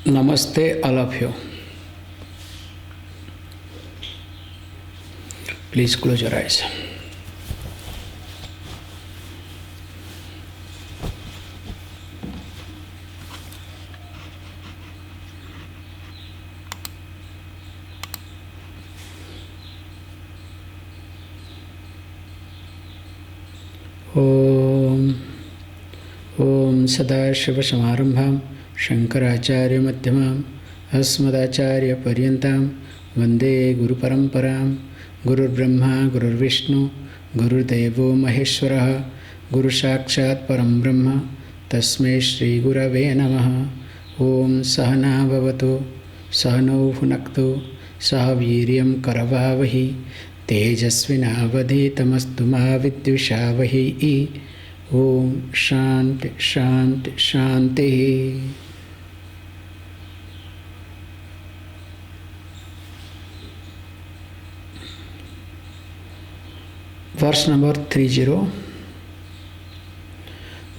Namaste, all of you. Please close your eyes. Om Sadashiva-Samarambham Shankaracharya-Madhyamam Asmadacharya-Paryantam Vande Guru-Paramparam Gurur Brahma Gurur Vishnu Gurur Devo Maheshwaraha Guru Sakshat Param Brahma Tasmai Shri Gurave Namaha. Om Sahana Bhavatu Sahano Bhunaktu Sahaviryam Karavavahi Tejasvinavadhitamastu ma vidvishavahi. Om Shanti Shanti Shanti. Verse number 30.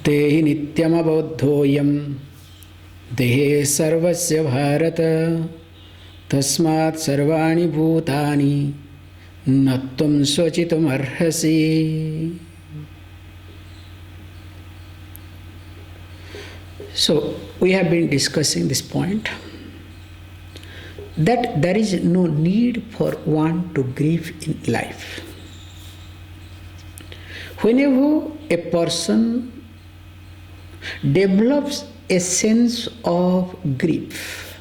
Dehi nityam abodhoyam dehe sarvasya bharata tasmat sarvani bhutani nattum svachitum arhasi. So, we have been discussing this point that there is no need for one to grieve in life. Whenever a person develops a sense of grief,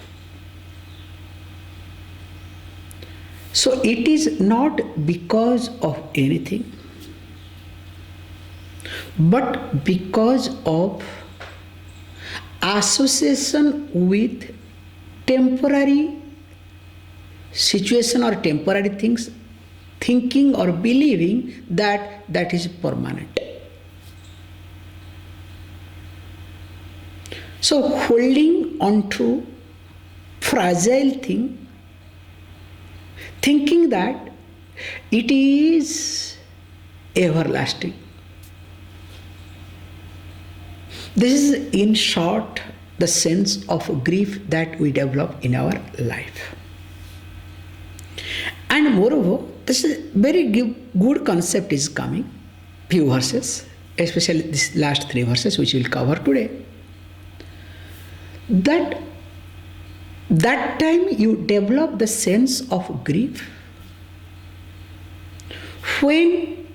so it is not because of anything, but because of association with temporary situation or temporary things, thinking or believing that that is permanent. So holding on to fragile thing, thinking that it is everlasting. This is, in short, the sense of grief that we develop in our life. And moreover, this is very good concept is coming, few verses, especially these last 3 verses which we'll cover today. That time you develop the sense of grief when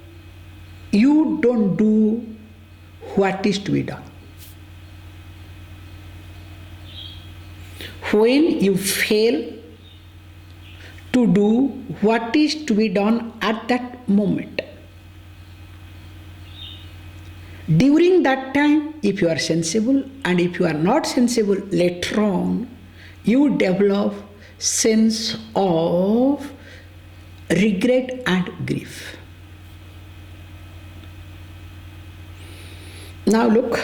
you don't do what is to be done. When you fail to do what is to be done at that moment. During that time, if you are sensible, and if you are not sensible later on, you develop sense of regret and grief. Now look,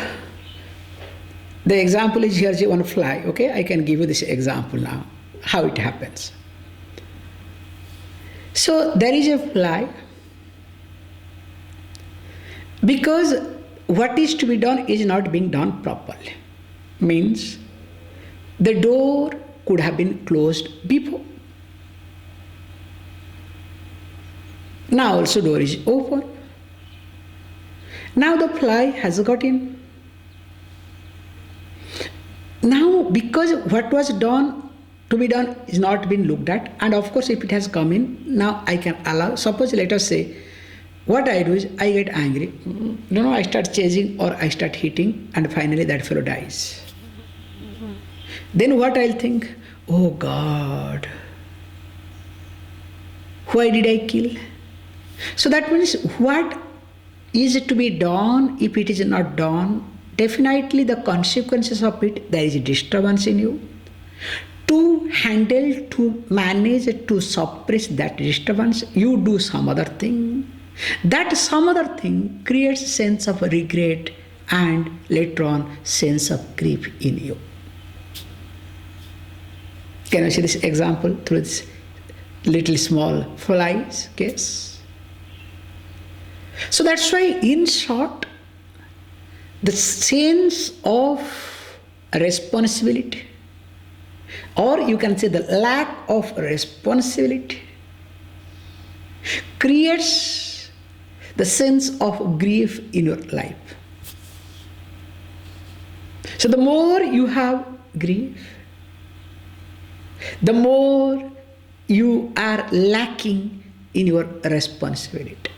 the example is here, one fly, okay? I can give you this example now, how it happens. So there is a fly, because what is to be done is not being done properly. Means the door could have been closed before. Now also door is open. Now the fly has got in. Now, because what was done to be done is not been looked at, and of course if it has come in, now I can allow. Suppose let us say, what I do is I get angry, I start chasing or I start hitting, and finally that fellow dies. Then what I'll think, oh God, why did I kill? So that means what is to be done, if it is not done, definitely the consequences of it, there is a disturbance in you. To handle, to manage, to suppress that disturbance, you do some other thing. That some other thing creates a sense of regret and later on sense of grief in you. Can you see this example through this little small flies case? So that's why, in short, the sense of responsibility, or you can say the lack of responsibility, creates the sense of grief in your life. So the more you have grief, the more you are lacking in your responsibility.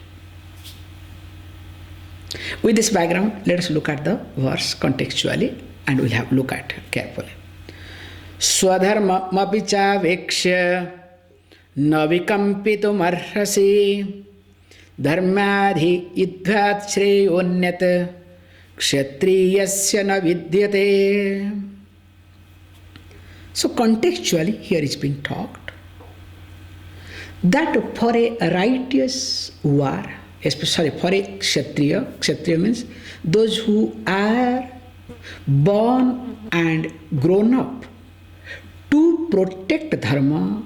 With this background, let us look at the verse contextually and we'll have look at it carefully. Swadharma mapicha veksha na vikampitum arhasi dharmadhi idvat shreyonyat kshatriyasya na vidyate. So contextually here is being talked that for a righteous war, especially for a kshatriya means those who are born and grown up to protect dharma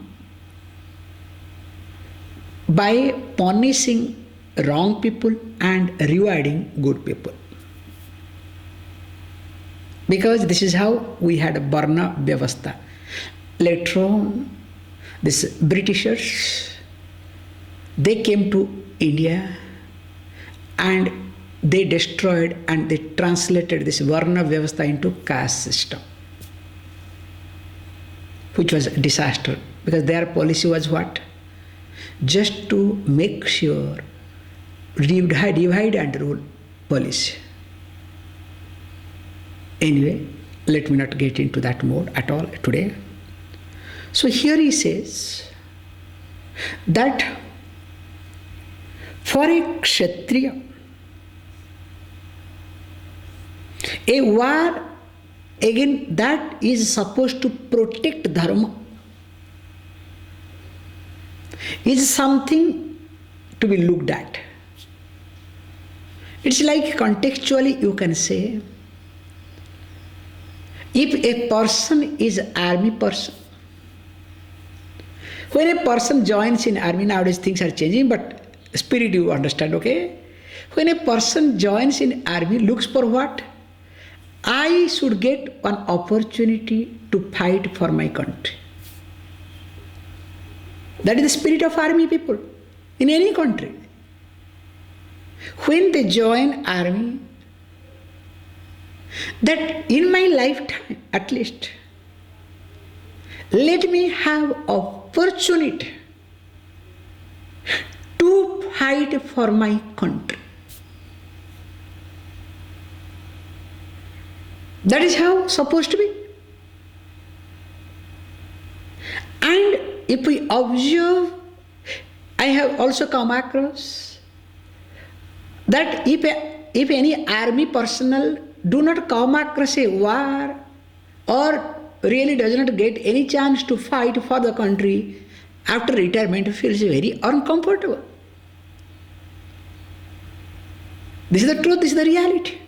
by punishing wrong people and rewarding good people. Because this is how we had a Varna Vyavastha. Later on, these Britishers, they came to India and they destroyed and they translated this Varna Vyavastha into caste system, which was a disaster because their policy was what? Just to make sure divide and rule policy. Anyway, let me not get into that mode at all today. So here he says that for a kshatriya, a war again that is supposed to protect dharma is something to be looked at. It's like contextually you can say, if a person is an army person, when a person joins in army, nowadays things are changing, but spirit you understand, okay? When a person joins in army, looks for what? I should get an opportunity to fight for my country. That is the spirit of army people in any country. When they join army, that in my lifetime at least, let me have opportunity to fight for my country. That is how it's supposed to be. And if we observe, I have also come across that if any army personnel do not come across a war or really does not get any chance to fight for the country, after retirement feels very uncomfortable. This is the truth, this is the reality.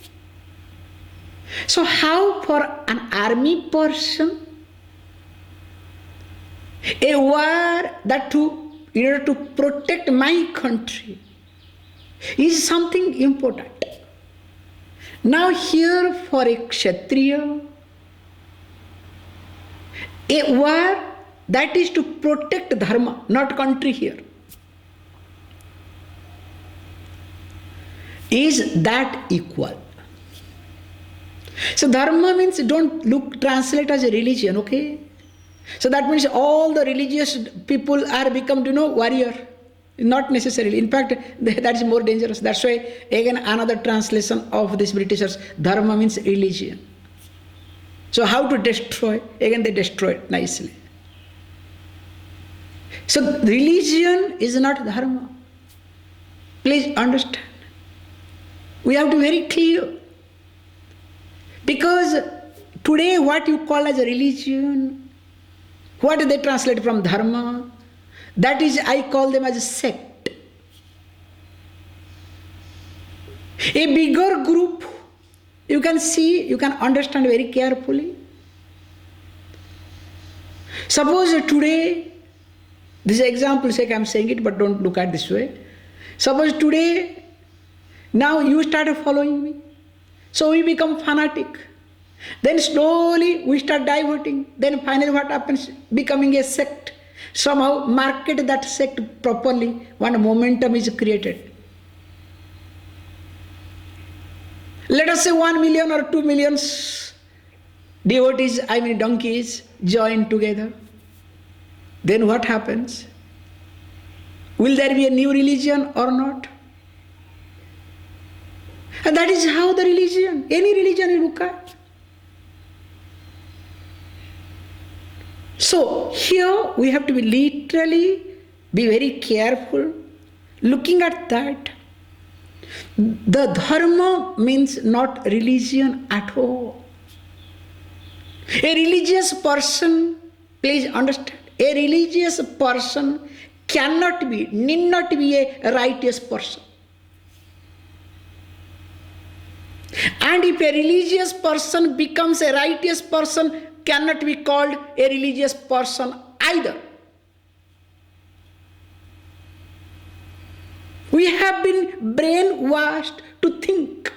So how for an army person, a war that in order to protect my country is something important. Now here for a kshatriya, a war that is to protect dharma, not country here, is that equal? So dharma means don't translate as a religion, okay? So that means all the religious people are become, warrior. Not necessarily. In fact, that is more dangerous. That's why again another translation of this Britishers, dharma means religion. So how to destroy? Again they destroy it nicely. So religion is not dharma. Please understand. We have to be very clear. Because today what you call as a religion, what do they translate from dharma? That is, I call them as a sect. A bigger group, you can see, you can understand very carefully. Suppose today, this example sake I am saying it, but don't look at this way. Suppose today, now you started following me. So we become fanatic. Then slowly we start diverting. Then finally what happens? Becoming a sect. Somehow market that sect properly. One momentum is created. Let us say 1 million or 2 million devotees, donkeys, join together. Then what happens? Will there be a new religion or not? And that is how the religion, any religion you look at. So here we have to be literally be very careful looking at that. The dharma means not religion at all. A religious person, please understand, a religious person cannot be, need not be a righteous person. And if a religious person becomes a righteous person, cannot be called a religious person either. We have been brainwashed to think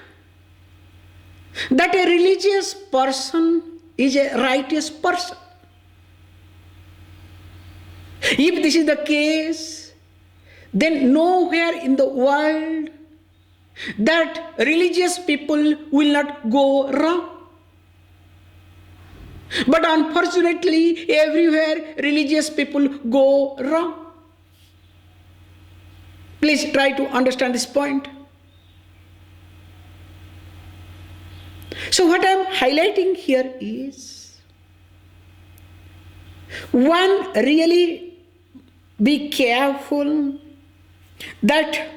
that a religious person is a righteous person. If this is the case, then nowhere in the world that religious people will not go wrong. But unfortunately, everywhere religious people go wrong. Please try to understand this point. So what I am highlighting here is, one, really be careful that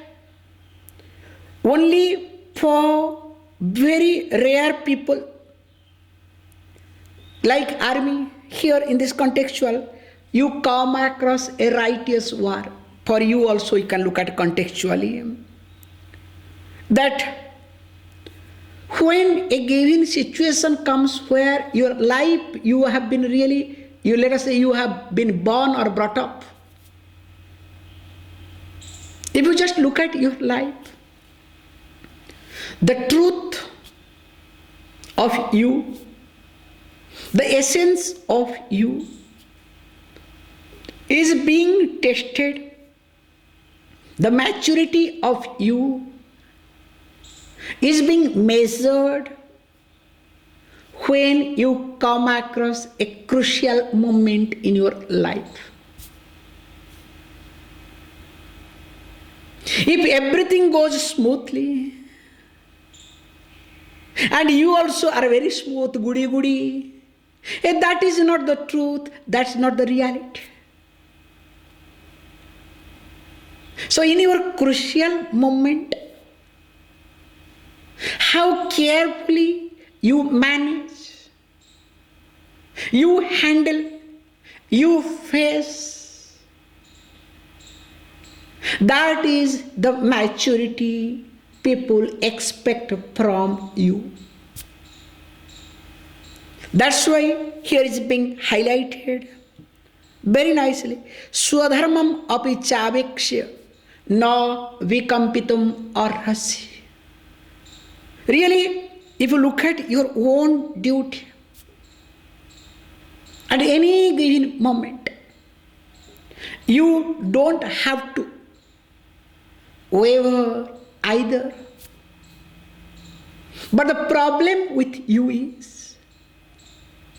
only for very rare people, like army, here in this contextual, you come across a righteous war. For you also, you can look at contextually. That when a given situation comes where your life, you have been really, let us say you have been born or brought up. If you just look at your life, the truth of you, the essence of you is being tested. The maturity of you is being measured when you come across a crucial moment in your life. If everything goes smoothly, and you also are very smooth, goody, that is not the truth, that's not the reality. So in your crucial moment, how carefully you manage, you handle, you face, that is the maturity people expect from you. That's why here is being highlighted very nicely. Swadharmam api chavekshya na vikampitum arhasi. Really, if you look at your own duty at any given moment, you don't have to waver either. But the problem with you is,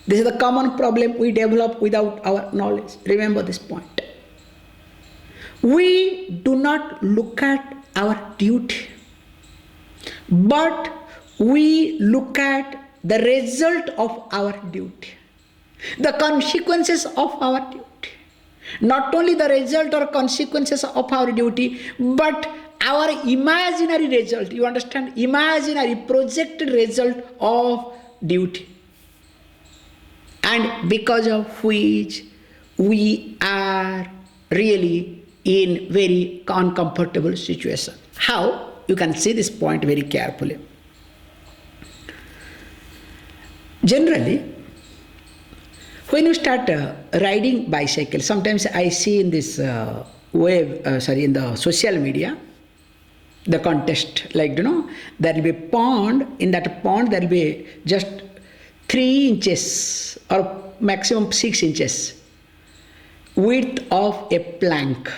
this is the common problem we develop without our knowledge. Remember this point. We do not look at our duty, but we look at the result of our duty, the consequences of our duty. Not only the result or consequences of our duty, but our imaginary result. You understand? Imaginary, projected result of duty. And because of which we are really in very uncomfortable situation. How? You can see this point very carefully. Generally, when you start riding bicycle, sometimes I see in this in the social media, the contest, like, there will be a pond, in that pond there will be just 3 inches or maximum 6 inches width of a plank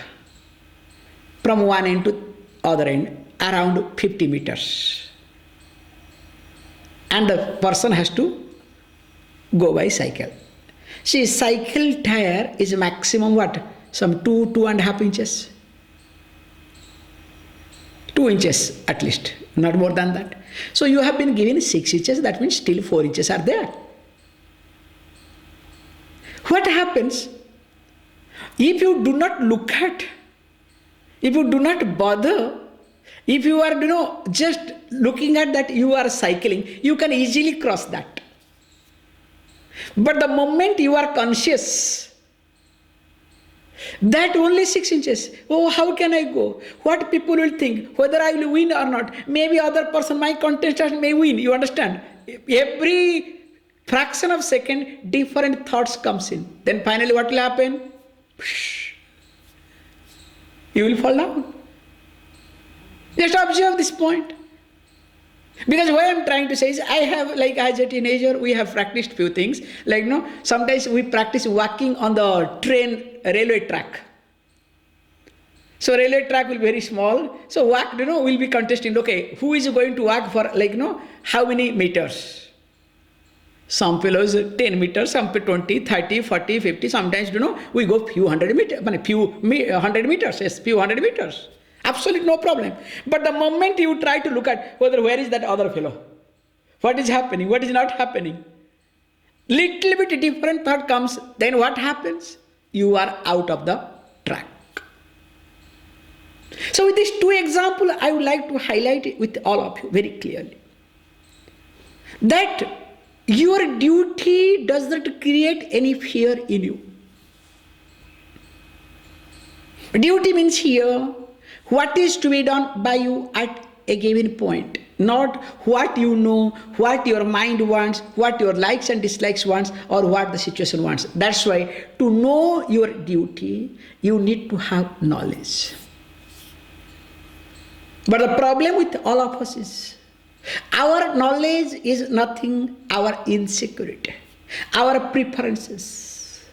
from one end to other end, around 50 meters. And the person has to go by cycle. See, cycle tire is maximum what? Some 2.5 inches. 2 inches at least, not more than that. So you have been given 6 inches, that means still 4 inches are there. What happens if you do not look at, if you do not bother, if you are, just looking at that you are cycling, you can easily cross that. But the moment you are conscious that only 6 inches, oh, how can I go? What people will think, whether I will win or not. Maybe other person, my contestant may win, you understand? Every fraction of second, different thoughts comes in. Then finally what will happen? You will fall down. Just observe this point. Because what I am trying to say is, I have, like as a teenager, we have practiced few things. Like, sometimes we practice walking on the railway track. So railway track will be very small. So walk, we'll be contesting, okay, who is going to walk for, how many meters? Some fellows 10 meters, some 20, 30, 40, 50. Sometimes, we go few hundred meters, few hundred meters, yes, few hundred meters. Absolutely no problem. But the moment you try to look at where is that other fellow, what is happening, what is not happening, little bit different thought comes, then what happens? You are out of the track. So with these 2 examples, I would like to highlight it with all of you very clearly. That your duty does not create any fear in you. Duty means here, what is to be done by you at a given point, not what you know, what your mind wants, what your likes and dislikes wants, or what the situation wants. That's why to know your duty, you need to have knowledge. But the problem with all of us is, our knowledge is nothing, our insecurity, our preferences.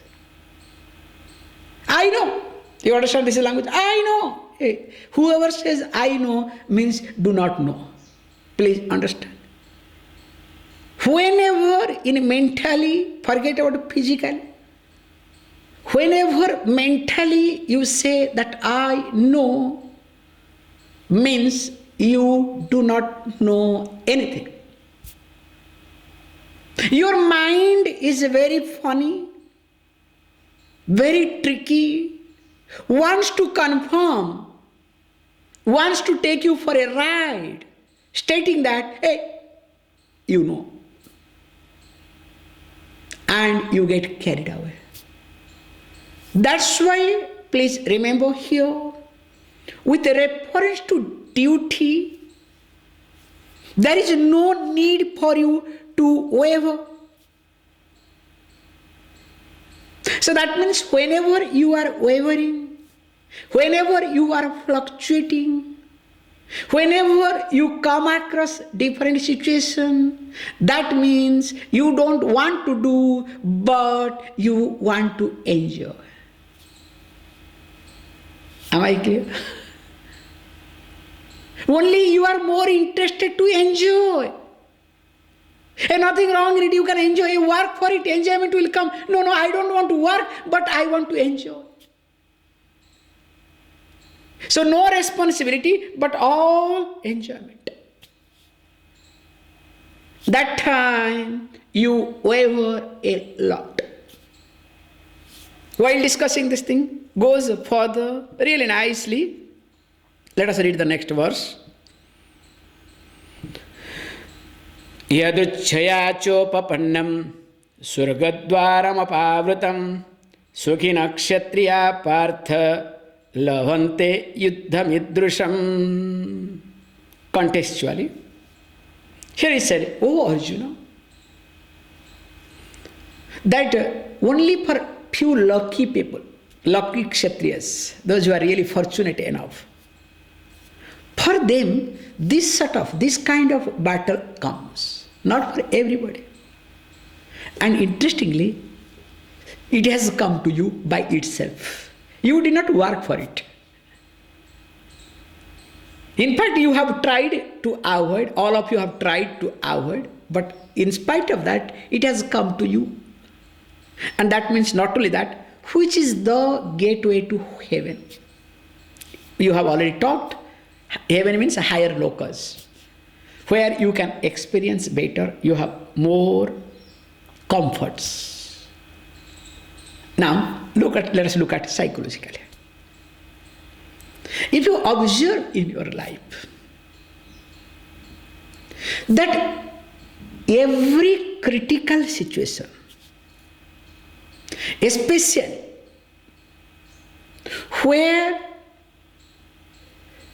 I know. You understand this language? I know. Hey, whoever says I know means do not know. Please understand. Whenever in mentally, forget about physical, whenever mentally you say that I know, means you do not know anything. Your mind is very funny, very tricky, wants to confirm, wants to take you for a ride, stating that, hey, you know. And you get carried away. That's why, please remember here, with reference to duty, there is no need for you to waver. So that means whenever you are wavering, whenever you are fluctuating, whenever you come across different situation, that means you don't want to do, but you want to enjoy. Am I clear? Only you are more interested to enjoy. And nothing wrong in it, you can enjoy, you work for it, enjoyment will come. No, I don't want to work, but I want to enjoy. So no responsibility, but all enjoyment. That time you waver a lot. While discussing this thing, goes further really nicely. Let us read the next verse. Yadruchaya chopapannam surgadvaram apavritam sukhina kshatriya partha lavante yuddhamidrusham. Contextually, here he said, oh Arjuna, that only for few lucky people, lucky kshatriyas, those who are really fortunate enough, for them this kind of battle comes, not for everybody. And interestingly, it has come to you by itself. You did not work for it. In fact, you have tried to avoid, all of you have tried to avoid, but in spite of that, it has come to you. And that means not only that, which is the gateway to heaven. You have already talked, heaven means a higher locus, where you can experience better, you have more comforts. Now, let us look at psychologically. If you observe in your life that every critical situation, especially where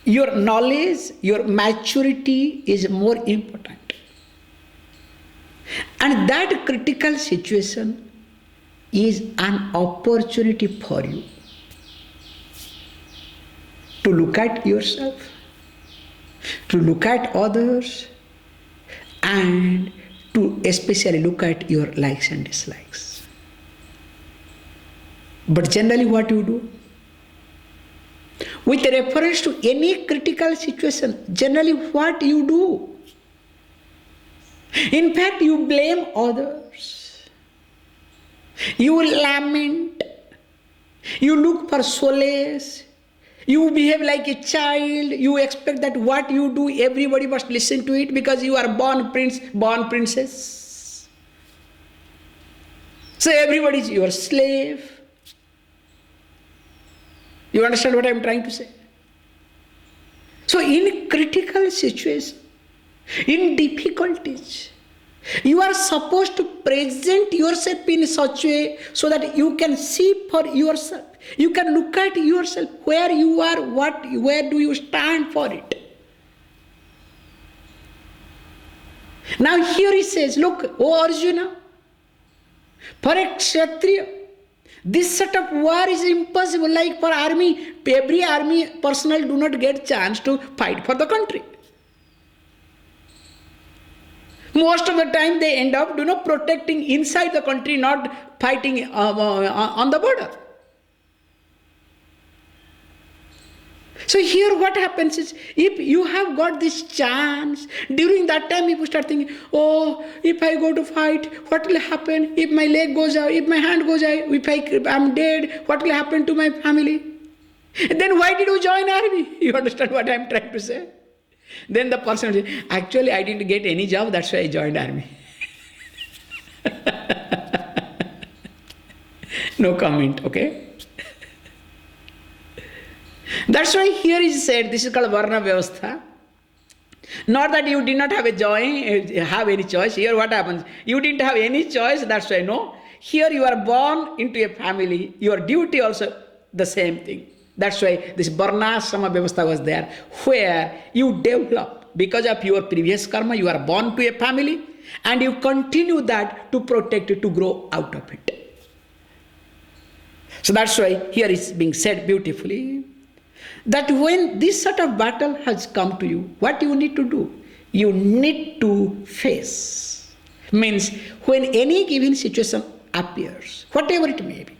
your knowledge, your maturity is more important, and that critical situation is an opportunity for you to look at yourself, to look at others, and to especially look at your likes and dislikes. But generally what you do? With reference to any critical situation, generally what you do? In fact, you blame others. You lament. You look for solace. You behave like a child. You expect that what you do, everybody must listen to it because you are born prince, born princess. So everybody is your slave. You understand what I am trying to say? So in critical situations, in difficulties, you are supposed to present yourself in such a way so that you can see for yourself. You can look at yourself, where you are, where do you stand for it. Now here he says, look, O Arjuna, for a Kshatriya, this sort of war is impossible. Like for army, every army personnel do not get chance to fight for the country. Most of the time they end up, protecting inside the country, not fighting on the border. So here what happens is, if you have got this chance, during that time you start thinking, oh, if I go to fight, what will happen? If my leg goes out, if my hand goes out, if I'm dead, what will happen to my family? Then why did you join army? You understand what I'm trying to say? Then the person will say, actually I didn't get any job, that's why I joined army. No comment, okay? That's why here is said, this is called Varna Vyavastha. Not that you did not have any choice. Here what happens? You didn't have any choice, that's why no. Here you are born into a family, your duty also the same thing. That's why this Varnashrama Vyavastha was there, where you develop, because of your previous karma, you are born to a family, and you continue that to protect it, to grow out of it. So that's why here is being said beautifully, that when this sort of battle has come to you, what you need to do? You need to face. Means when any given situation appears, whatever it may be,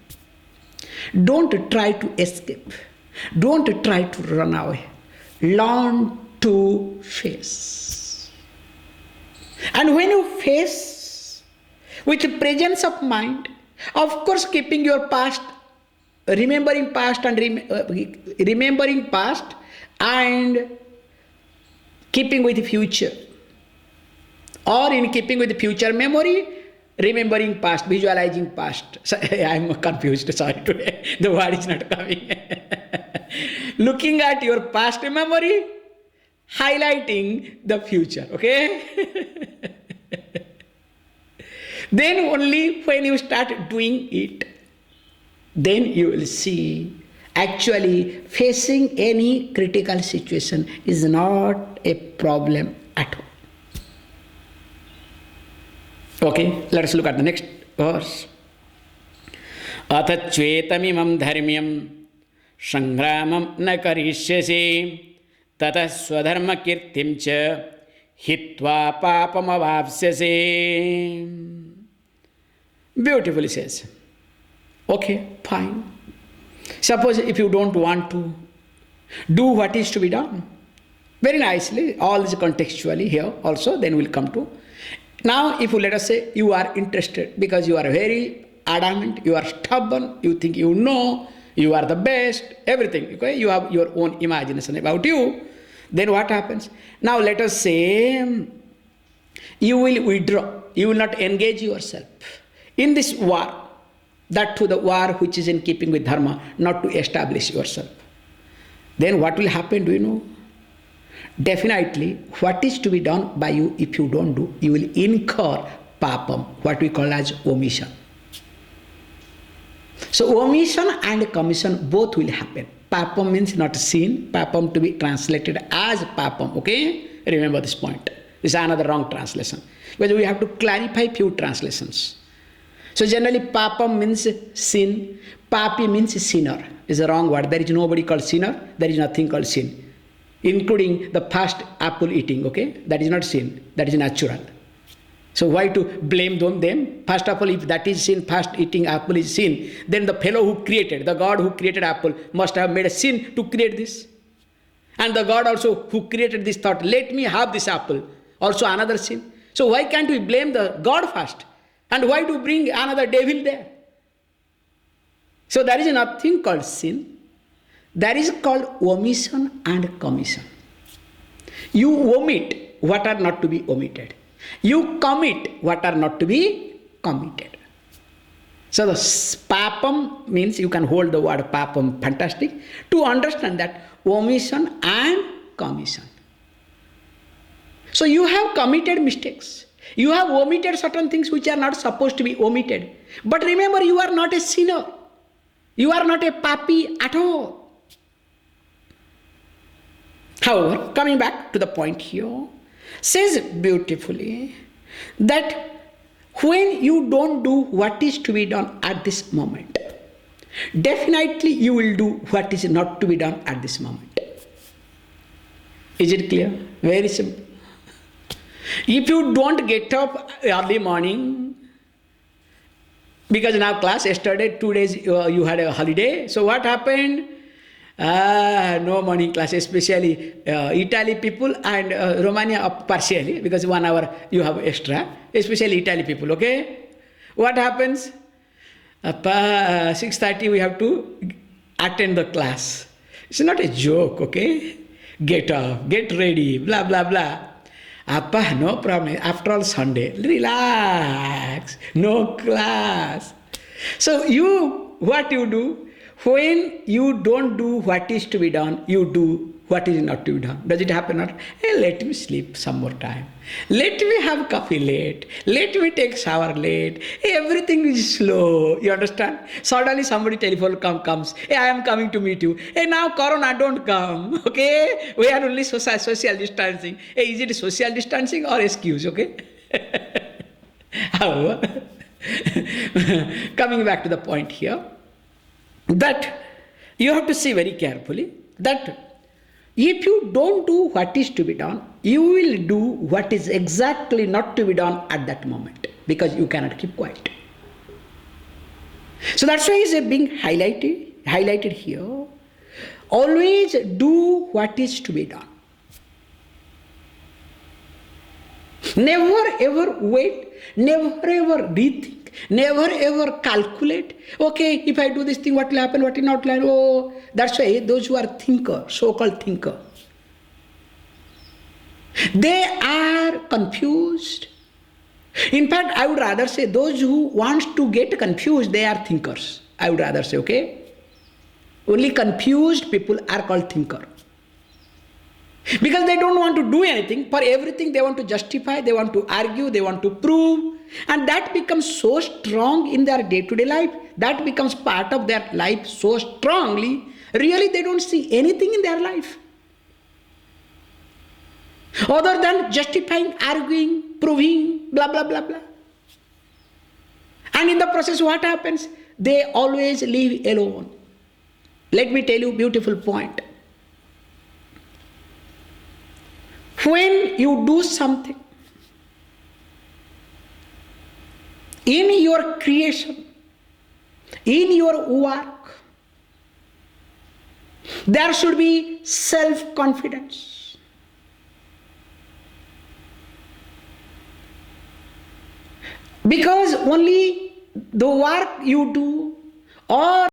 don't try to escape. Don't try to run away. Learn to face. And when you face with the presence of mind, of course keeping your past, remembering past and keeping with the future, or in keeping with the future memory, remembering past, visualizing past. So, I am confused, sorry today, the word is not coming. Looking at your past memory, highlighting the future, okay? Then only when you start doing it, then you will see actually facing any critical situation is not a problem at all. Okay, let us look at the next verse. Atachvetamimam dharmyam sangramam na karishyasi tatah swadharma kirtim cha hitva papam avapsyasi. Beautifully says. Okay, fine. Suppose if you don't want to do what is to be done. Very nicely, all is contextually here also, then we'll come to. Now, if you let us say you are interested because you are very adamant, you are stubborn, you think you know, you are the best, everything, okay? You have your own imagination about you, then what happens? Now, let us say you will withdraw, you will not engage yourself in this war, that to the war which is in keeping with dharma, not to establish yourself. Then what will happen, do you know? Definitely, what is to be done by you, if you don't do, you will incur papam, what we call as omission. So omission and commission both will happen. Papam means not sin, papam to be translated as papam, okay? Remember this point. This is another wrong translation. Because we have to clarify few translations. So generally papam means sin, papi means sinner. Is a wrong word. There is nobody called sinner, there is nothing called sin. Including the first apple eating, okay? That is not sin, that is natural. So why to blame them? First of all, if that is sin, first eating apple is sin, then the fellow who created, the God who created apple must have made a sin to create this. And the God also who created this thought, let me have this apple, also another sin. So why can't we blame the God first? And why to bring another devil there? So there is nothing called sin. There is called omission and commission. You omit what are not to be omitted. You commit what are not to be committed. So the papam means, you can hold the word papam, fantastic, to understand that omission and commission. So you have committed mistakes. You have omitted certain things which are not supposed to be omitted. But remember, you are not a sinner. You are not a papi at all. However, coming back to the point here, says beautifully that when you don't do what is to be done at this moment, definitely you will do what is not to be done at this moment. Is it clear? Very simple. If you don't get up early morning, because now class yesterday, 2 days you had a holiday, so what happened? No morning class, especially Italy people and Romania partially, because 1 hour you have extra, especially Italy people, okay? What happens? 6:30 we have to attend the class. It's not a joke, okay? Get up, get ready, blah, blah, blah. Appa, no problem. After all, Sunday, relax, no class. So what you do? When you don't do what is to be done, you do what is not to be done. Does it happen or not? Hey, let me sleep some more time. Let me have coffee late. Let me take shower late. Hey, everything is slow. You understand? Suddenly somebody telephone comes. Hey, I am coming to meet you. Hey, now Corona, don't come. Okay? We are only social distancing. Hey, is it social distancing or excuse? Okay? However, coming back to the point here, that you have to see very carefully that if you don't do what is to be done, you will do what is exactly not to be done at that moment, because you cannot keep quiet. So that's why it's being highlighted here. Always do what is to be done. Never ever wait, never ever rethink. Never ever calculate, okay, if I do this thing, what will happen, what will not happen. Oh, that's why those who are thinker, so-called thinker, they are confused. In fact, I would rather say those who want to get confused, they are thinkers. I would rather say, okay? Only confused people are called thinker. Because they don't want to do anything. For everything they want to justify, they want to argue, they want to prove. And that becomes so strong in their day-to-day life. That becomes part of their life so strongly. Really, they don't see anything in their life other than justifying, arguing, proving, blah, blah, blah, blah. And in the process, what happens? They always live alone. Let me tell you a beautiful point. When you do something, in your creation, in your work, there should be self-confidence. Because only the work you do or